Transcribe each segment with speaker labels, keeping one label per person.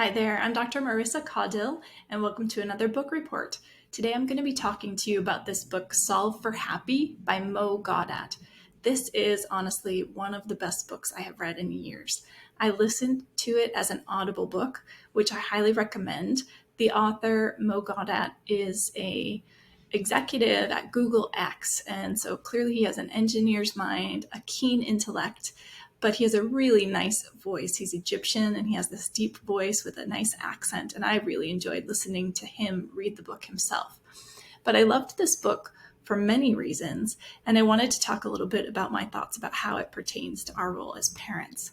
Speaker 1: Hi there, I'm Dr. Marissa Caudill, and welcome to another book report. Today I'm going to be talking to you about this book, Solve for Happy by Gawdat. This is honestly one of the best books I have read in years. I listened to it as an audible book, which I highly recommend. The author, Gawdat, is a executive at Google X, and so clearly he has an engineer's mind, a keen intellect, but he has a really nice voice. He's Egyptian and he has this deep voice with a nice accent, and I really enjoyed listening to him read the book himself. But I loved this book for many reasons, and I wanted to talk a little bit about my thoughts about how it pertains to our role as parents.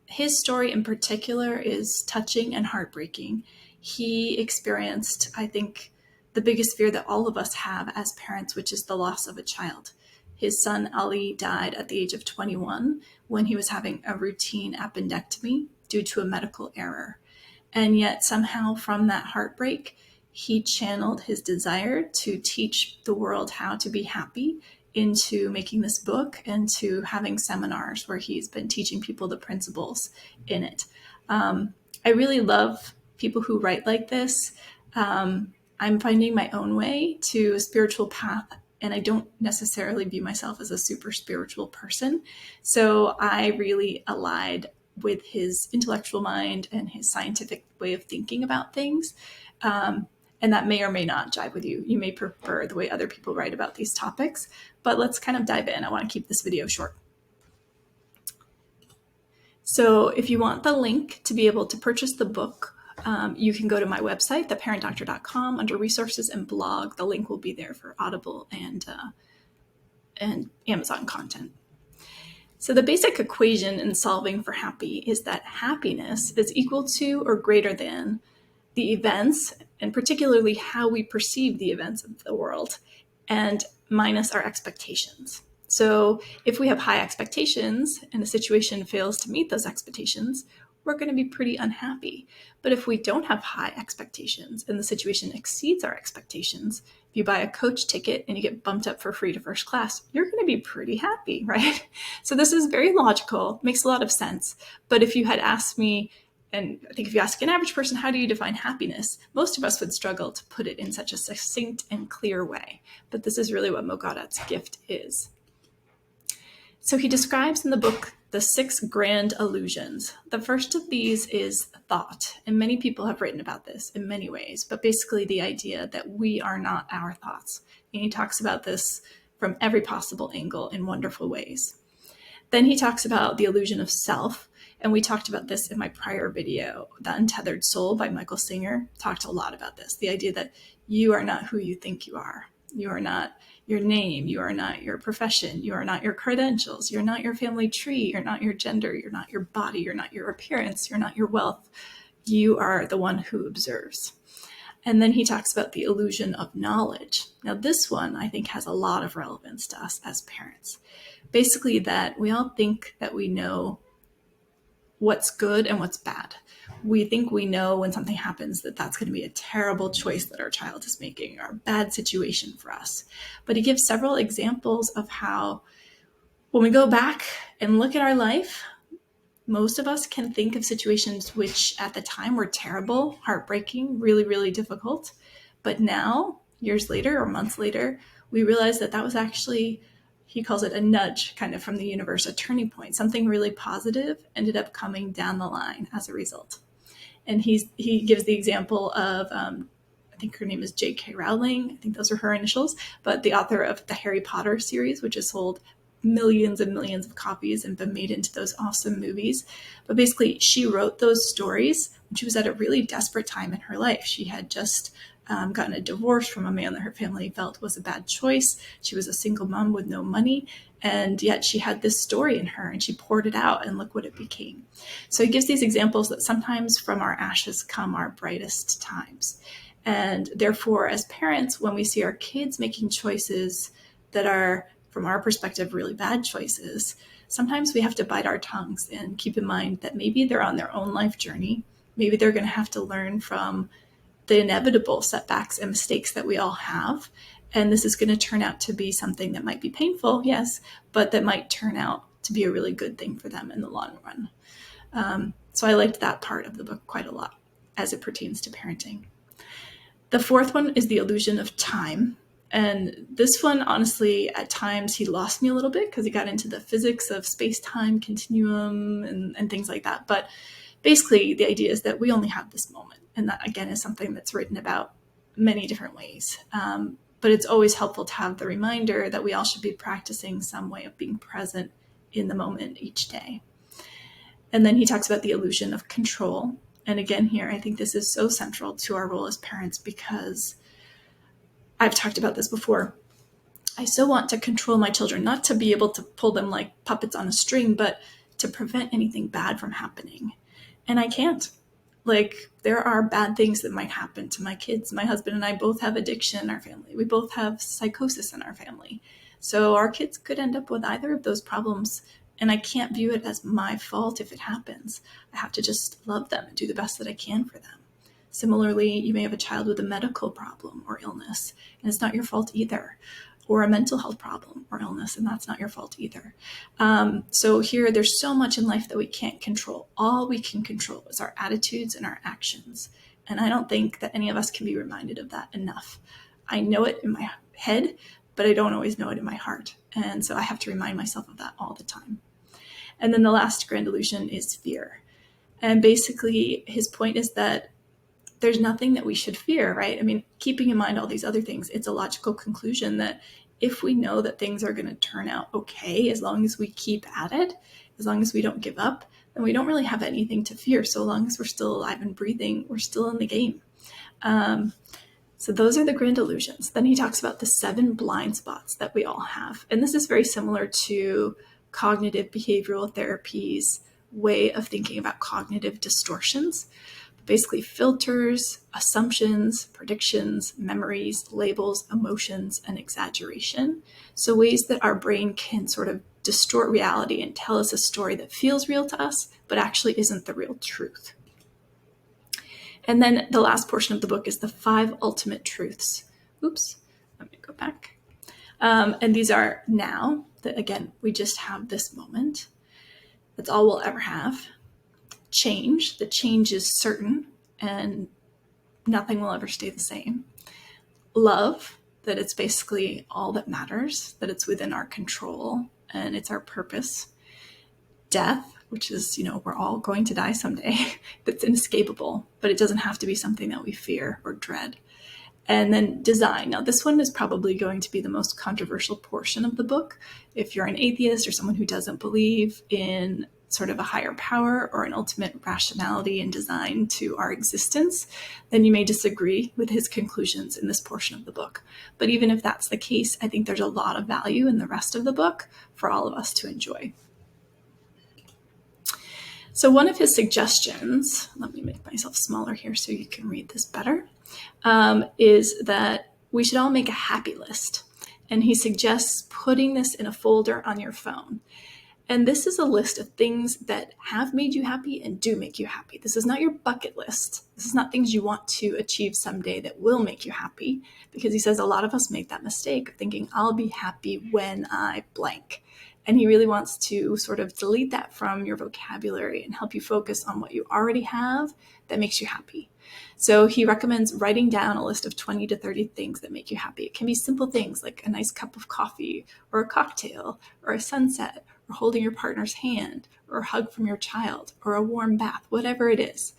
Speaker 1: His story in particular is touching and heartbreaking. He experienced, I think, the biggest fear that all of us have as parents, which is the loss of a child. His son Ali died at the age of 21 when he was having a routine appendectomy due to a medical error. And yet somehow from that heartbreak, he channeled his desire to teach the world how to be happy into making this book and to having seminars where he's been teaching people the principles in it. I really love people who write like this. I'm finding my own way to a spiritual path, and I don't necessarily view myself as a super spiritual person. So I really allied with his intellectual mind and his scientific way of thinking about things. And that may or may not jive with you. You may prefer the way other people write about these topics, but let's kind of dive in. I want to keep this video short. So if you want the link to be able to purchase the book, you can go to my website, theparentdoctor.com, under resources and blog. The link will be there for Audible and Amazon content. So the basic equation in solving for happy is that happiness is equal to or greater than the events, and particularly how we perceive the events of the world, and minus our expectations. So if we have high expectations and the situation fails to meet those expectations, we're going to be pretty unhappy. But if we don't have high expectations and the situation exceeds our expectations, if you buy a coach ticket and you get bumped up for free to first class, you're going to be pretty happy, right? So this is very logical, makes a lot of sense. But if you had asked me, and I think if you ask an average person, how do you define happiness? Most of us would struggle to put it in such a succinct and clear way. But this is really what Gawdat's gift is. So he describes in the book the 6 grand illusions. The first of these is thought, and many people have written about this in many ways, but basically the idea that we are not our thoughts. And he talks about this from every possible angle in wonderful ways. Then he talks about the illusion of self, and we talked about this in my prior video, The Untethered Soul by Michael Singer. Talked a lot about this, the idea that you are not who you think you are. You are not your name, you are not your profession, you are not your credentials, you're not your family tree, you're not your gender, you're not your body, you're not your appearance, you're not your wealth. You are the one who observes. And then he talks about the illusion of knowledge. Now this one I think has a lot of relevance to us as parents. Basically that we all think that we know what's good and what's bad. We think we know when something happens that that's going to be a terrible choice that our child is making or a bad situation for us. But he gives several examples of how when we go back and look at our life, most of us can think of situations which at the time were terrible, heartbreaking, really, really difficult. But now, years later or months later, we realize that that was actually, he calls it a nudge kind of from the universe, a turning point. Something really positive ended up coming down the line as a result. And he gives the example of, I think her name is J.K. Rowling. I think those are her initials, but the author of the Harry Potter series, which has sold millions and millions of copies and been made into those awesome movies. But basically, she wrote those stories when she was at a really desperate time in her life. She had just gotten a divorce from a man that her family felt was a bad choice. She was a single mom with no money, and yet she had this story in her and she poured it out, and look what it became. So he gives these examples that sometimes from our ashes come our brightest times. And therefore, as parents, when we see our kids making choices that are, from our perspective, really bad choices, sometimes we have to bite our tongues and keep in mind that maybe they're on their own life journey. Maybe they're going to have to learn from the inevitable setbacks and mistakes that we all have. And this is going to turn out to be something that might be painful, yes, but that might turn out to be a really good thing for them in the long run. So I liked that part of the book quite a lot as it pertains to parenting. The fourth one is the illusion of time. And this one, honestly, at times he lost me a little bit because he got into the physics of space-time continuum and things like that. But basically, the idea is that we only have this moment. And that, again, is something that's written about many different ways. But it's always helpful to have the reminder that we all should be practicing some way of being present in the moment each day. And then he talks about the illusion of control. And again, here, I think this is so central to our role as parents because I've talked about this before. I so want to control my children, not to be able to pull them like puppets on a string, but to prevent anything bad from happening. And I can't. Like, there are bad things that might happen to my kids. My husband and I both have addiction in our family. We both have psychosis in our family. So our kids could end up with either of those problems. And I can't view it as my fault if it happens. I have to just love them and do the best that I can for them. Similarly, you may have a child with a medical problem or illness, and it's not your fault either. Or a mental health problem or illness, and that's not your fault either. So here, there's so much in life that we can't control. All we can control is our attitudes and our actions. And I don't think that any of us can be reminded of that enough. I know it in my head, but I don't always know it in my heart. And so I have to remind myself of that all the time. And then the last grand illusion is fear. And basically, his point is that there's nothing that we should fear, right? I mean, keeping in mind all these other things, it's a logical conclusion that if we know that things are going to turn out okay, as long as we keep at it, as long as we don't give up, then we don't really have anything to fear. So long as we're still alive and breathing, we're still in the game. So those are the grand illusions. Then he talks about the 7 blind spots that we all have. And this is very similar to cognitive behavioral therapy's way of thinking about cognitive distortions. Basically filters, assumptions, predictions, memories, labels, emotions, and exaggeration. So ways that our brain can sort of distort reality and tell us a story that feels real to us, but actually isn't the real truth. And then the last portion of the book is the 5 ultimate truths. Oops, let me go back. And these are now, that again, we just have this moment. That's all we'll ever have. Change, the change is certain and nothing will ever stay the same. Love, that it's basically all that matters, that it's within our control and it's our purpose. Death, which is, we're all going to die someday. That's inescapable, but it doesn't have to be something that we fear or dread. And then design. Now, this one is probably going to be the most controversial portion of the book. If you're an atheist or someone who doesn't believe in sort of a higher power or an ultimate rationality and design to our existence, then you may disagree with his conclusions in this portion of the book. But even if that's the case, I think there's a lot of value in the rest of the book for all of us to enjoy. So one of his suggestions, let me make myself smaller here so you can read this better, is that we should all make a happy list. And he suggests putting this in a folder on your phone. And this is a list of things that have made you happy and do make you happy. This is not your bucket list. This is not things you want to achieve someday that will make you happy, because he says a lot of us make that mistake of thinking, I'll be happy when I blank. And he really wants to sort of delete that from your vocabulary and help you focus on what you already have that makes you happy. So he recommends writing down a list of 20 to 30 things that make you happy. It can be simple things like a nice cup of coffee or a cocktail or a sunset or holding your partner's hand or a hug from your child or a warm bath, whatever it is.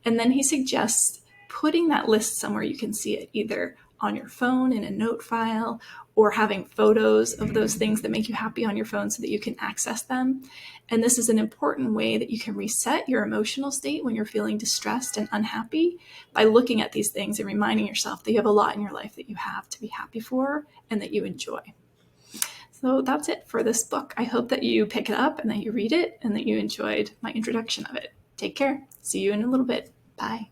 Speaker 1: And then he suggests putting that list somewhere you can see it, either on your phone in a note file or having photos of those things that make you happy on your phone so that you can access them. And this is an important way that you can reset your emotional state when you're feeling distressed and unhappy by looking at these things and reminding yourself that you have a lot in your life that you have to be happy for and that you enjoy. So that's it for this book. I hope that you pick it up and that you read it and that you enjoyed my introduction of it. Take care. See you in a little bit. Bye.